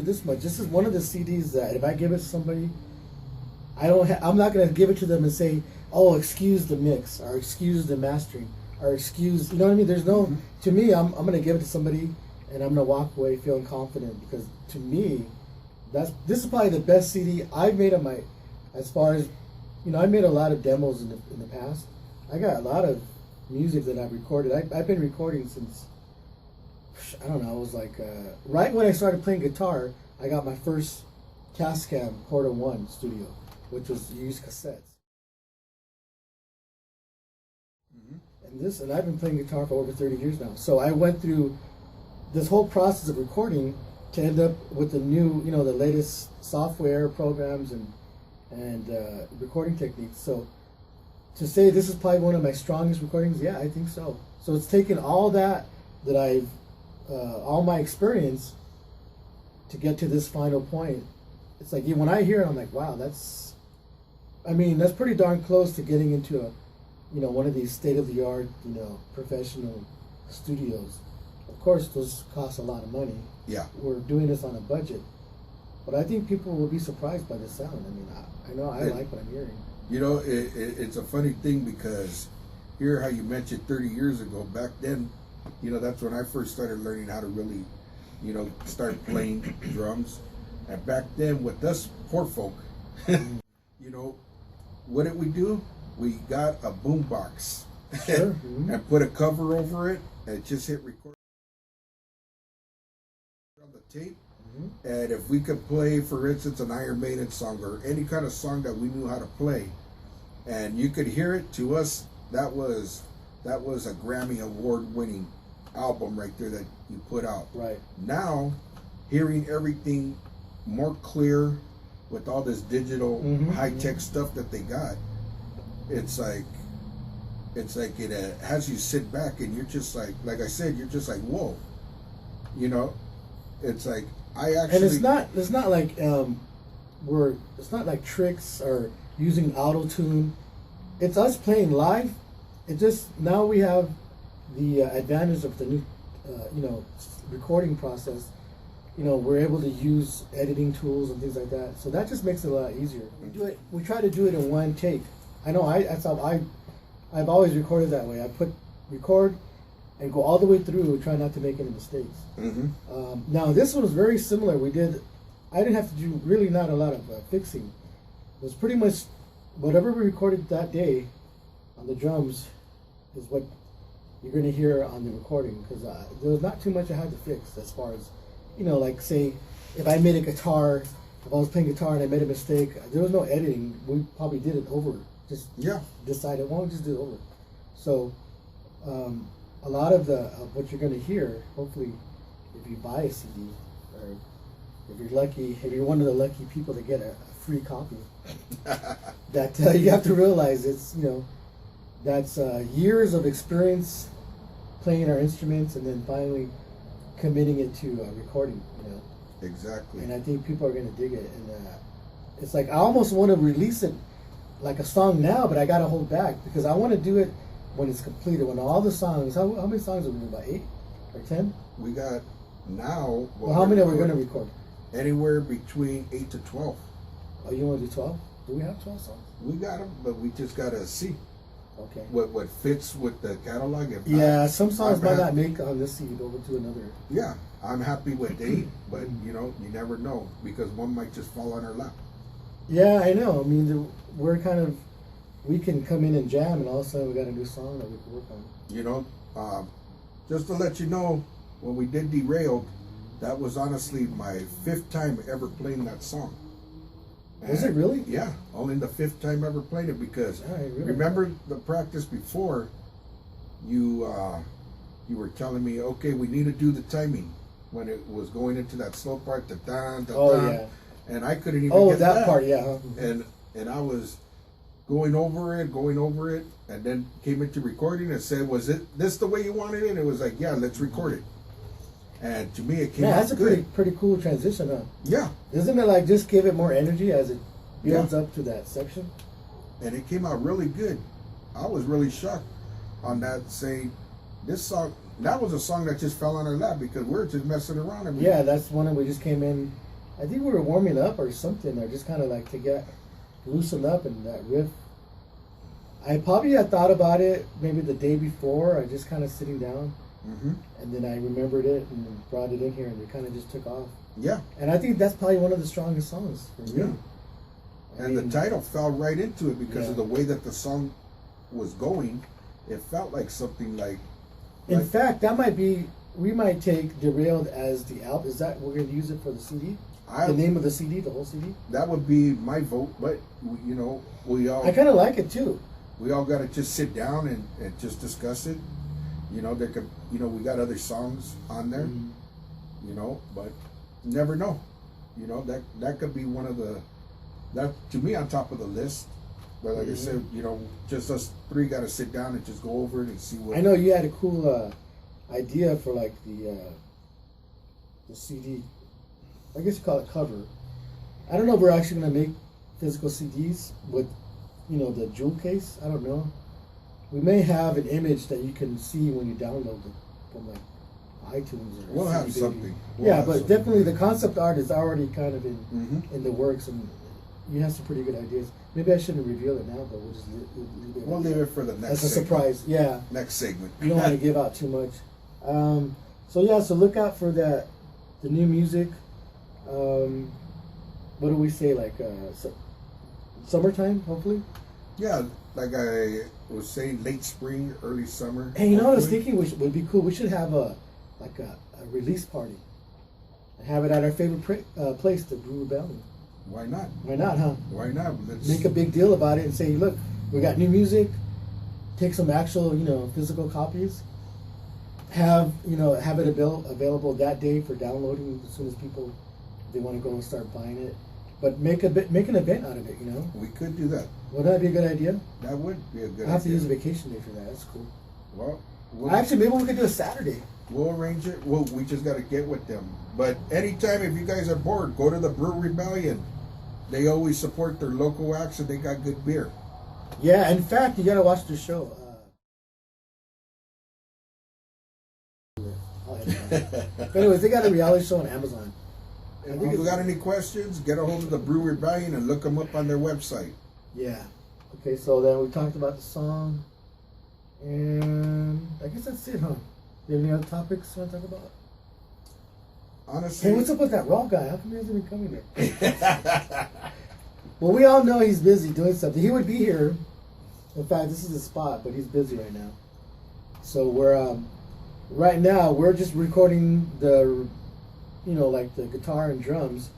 this much. This is one of the CDs that if I give it to somebody, I'm not gonna give it to them and say, "Oh, excuse the mix," or "Excuse the mastering," or "Excuse," you know what I mean? There's no. To me, I'm gonna give it to somebody, and I'm gonna walk away feeling confident because to me, this is probably the best CD I've made of my. As far as, I made a lot of demos in the past. I got a lot of music that I've recorded. I've been recording since, I don't know, it was like right when I started playing guitar, I got my first Tascam Porta 1 studio, which was used cassettes. And I've been playing guitar for over 30 years now. So I went through this whole process of recording to end up with the new, the latest software programs and recording techniques. So to say this is probably one of my strongest recordings, yeah, I think so. So it's taken all that I've, all my experience to get to this final point. It's like, when I hear it, I'm like, wow, that's pretty darn close to getting into one of these state-of-the-art, professional studios. Of course, those cost a lot of money. Yeah. We're doing this on a budget. But I think people will be surprised by the sound. I know I like what I'm hearing. It's a funny thing because here how you mentioned 30 years ago, back then, that's when I first started learning how to really, start playing drums. And back then with us poor folk, what did we do? We got a boom box Sure. and put a cover over it and just hit record on the tape. And if we could play, for instance, an Iron Maiden song or any kind of song that we knew how to play, and you could hear it, to us, that was a Grammy award-winning album right there that you put out. Right. Now, hearing everything more clear with all this digital high-tech stuff that they got, it's like it has you sit back and you're just like I said, you're just like, whoa, it's like. And it's not like it's not like tricks or using auto tune. It's us playing live. It just now we have the advantage of the new recording process. We're able to use editing tools and things like that. So that just makes it a lot easier. We try to do it in one take. I know that's how I've always recorded that way. I record and go all the way through, try not to make any mistakes. Now this one was very similar. I didn't have to do really not a lot of fixing. It was pretty much whatever we recorded that day on the drums is what you're going to hear on the recording, because there was not too much I had to fix as far as, like say, if I made a guitar, if I was playing guitar and I made a mistake, there was no editing. We probably did it over. Just decided, why don't we just do it over? So, a lot of what you're going to hear, hopefully, if you buy a CD, or if you're lucky, if you're one of the lucky people to get a free copy, that you have to realize it's, that's years of experience playing our instruments and then finally committing it to recording, Exactly. And I think people are going to dig it. And it's like I almost want to release it like a song now, but I got to hold back because I want to do it when it's completed, when all the songs, how many songs are we doing, about 8 or 10? We got now. Well, how many are we going to record? Anywhere between 8 to 12. Oh, you want to do 12? Do we have 12 songs? We got them, but we just got to see. Okay. What fits with the catalog. Some songs might not make on this CD over to another. Yeah, I'm happy with 8, but you never know because one might just fall on our lap. Yeah, I know. We can come in and jam, and all of a sudden we got a new song that we can work on. Just to let you know, when we did Derailed, that was honestly my 5th time ever playing that song. Was it really? Yeah, only the 5th time ever played it because remember the practice before, you were telling me, okay, we need to do the timing when it was going into that slow part, yeah. And I couldn't even get that part, yeah. And I was going over it, and then came into recording and said, was this the way you wanted it? And it was like, yeah, let's record it. And to me, it came out that's a pretty cool transition, huh? Yeah. Isn't it like just give it more energy as it builds up to that section? And it came out really good. I was really shocked on that, saying, this song, that was a song that just fell on our lap because we were just messing around. Yeah, that's one that we just came in I think we were warming up or something, or just kind of like to get loosened up and that riff. I probably had thought about it maybe the day before. I just kind of sitting down, and then I remembered it and brought it in here, and it kind of just took off. Yeah. And I think that's probably one of the strongest songs for me. Yeah. And the title fell right into it because Yeah. of the way that the song was going. It felt like something like. In fact, that might be. We might take Derailed as the album. Is that we're going to use it for the CD? The name of the CD, the whole CD. That would be my vote, but you know, we all. I kind of like it too. We all got to just sit down and just discuss it. You know, there could. You know, we got other songs on there. You know, but never know. You know, that could be one of the. That to me on top of the list. But like I said, you know, just us three got to sit down and just go over it and see what. I know you had a cool idea for like the CD. I guess you call it cover. I don't know if we're actually gonna make physical CDs with, you know, the jewel case. I don't know. We may have an image that you can see when you download it from like iTunes or. We'll have CD something. But definitely the concept art is already kind of in the works, and you have some pretty good ideas. Maybe I shouldn't reveal it now, but we'll just leave it. We'll leave it for the next. As a surprise, yeah. Next segment. You don't want to give out too much. So look out for that. The new music. What do we say? Like summertime, hopefully. Yeah, like I was saying, late spring, early summer. Hey, you know what I was thinking? Would be cool. We should have a release party, and have it at our favorite place, the Brew Rebellion. Why not? Why not, huh? Why not? Let's make a big deal about it and say, look, we got new music. Take some actual, you know, physical copies. Have it available that day for downloading as soon as people they want to go and start buying it. But make an event out of it, you know. We could do that. Would that be a good idea? That would be a good idea. I have to use a vacation day for that. That's cool. Well, actually, maybe we could do a Saturday. We'll arrange it. Well, we just got to get with them. But anytime, if you guys are bored, go to the Brew Rebellion. They always support their local acts, and they got good beer. Yeah, in fact, you got to watch the show. But anyways, they got a reality show on Amazon. If you got any questions, get a hold of the Brew Rebellion and look them up on their website. Yeah. Okay, so then we talked about the song. And I guess that's it, huh? Do you have any other topics you want to talk about? Honestly. Hey, what's up with that raw guy? How come he hasn't been coming here? Well, we all know he's busy doing something. He would be here. In fact, this is his spot, but he's busy right now. So right now we're just recording the, you know, like the guitar and drums,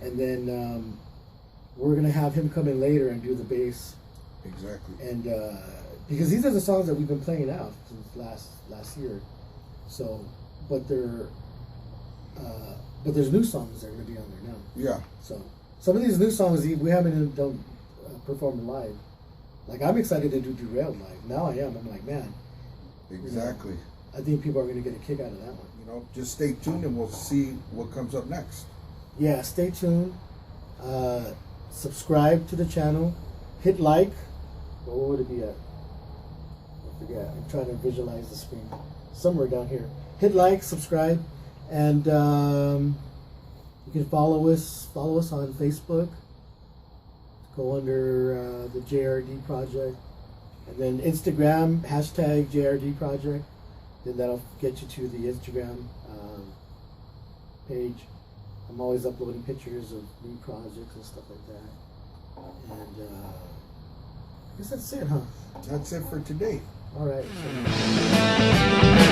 and then we're gonna have him come in later and do the bass. Exactly. And because these are the songs that we've been playing out since last year. So, but there's new songs that are gonna be on there now. Yeah. So some of these new songs we haven't even done performed live. Like I'm excited to do Derailed live. Now I am. I'm like, man. Exactly. You know, I think people are gonna get a kick out of that one. You know, just stay tuned and we'll see what comes up next. Yeah, stay tuned. Subscribe to the channel. Hit like. What would it be at? I forget. I'm trying to visualize the screen. Somewhere down here. Hit like, subscribe, and you can follow us on Facebook. Go under the JRD Project, and then Instagram #JRD Project. Then that'll get you to the Instagram page. I'm always uploading pictures of new projects and stuff like that. And I guess that's it, huh? That's it for today. All right. So.